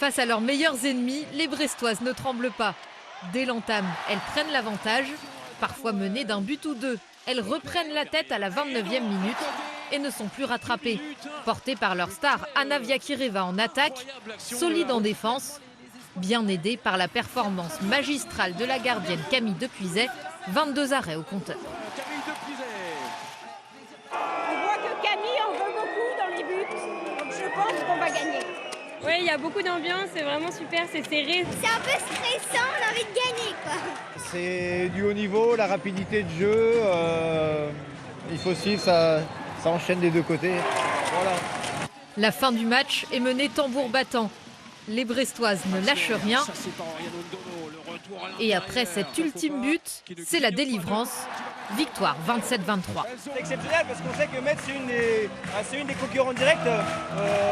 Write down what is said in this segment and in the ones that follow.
Face à leurs meilleurs ennemis, les Brestoises ne tremblent pas. Dès l'entame, elles prennent l'avantage. Parfois menées d'un but ou deux, elles reprennent la tête à la 29e minute et ne sont plus rattrapées. Portées par leur star Anna Viakireva en attaque, solide en défense, bien aidée par la performance magistrale de la gardienne Camille Depuiset, 22 arrêts au compteur. On voit que Camille en veut beaucoup dans les buts, donc je pense qu'on va gagner. Oui, il y a beaucoup d'ambiance, c'est vraiment super, c'est serré. C'est un peu stressant, on a envie de gagner, quoi. C'est du haut niveau, la rapidité de jeu, il faut suivre, ça enchaîne des deux côtés. Voilà. La fin du match est menée tambour battant. Les Brestoises ne lâchent rien. Et après cet ultime but, c'est la délivrance. Victoire 27-23. C'est exceptionnel parce qu'on sait que Metz, c'est une des concurrents directs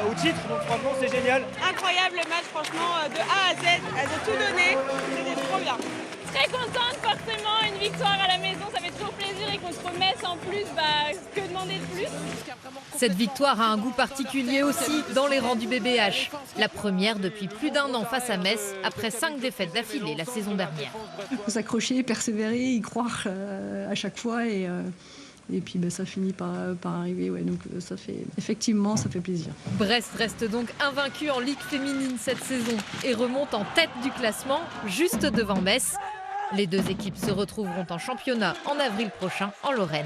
au titre. Donc franchement, c'est génial. Incroyable le match, franchement, de A à Z. Elles ont tout donné, c'était trop bien. Très contente, forcément, une victoire à la maison, ça fait toujours plaisir et contre Metz en plus, que demander de plus? Cette victoire a un goût particulier aussi dans les rangs du BBH. La première depuis plus d'un an face à Metz, après 5 défaites d'affilée la saison dernière. Il faut s'accrocher, persévérer, y croire à chaque fois et puis ça finit par arriver. Ouais, donc effectivement, ça fait plaisir. Brest reste donc invaincu en Ligue féminine cette saison et remonte en tête du classement, juste devant Metz. Les deux équipes se retrouveront en championnat en avril prochain en Lorraine.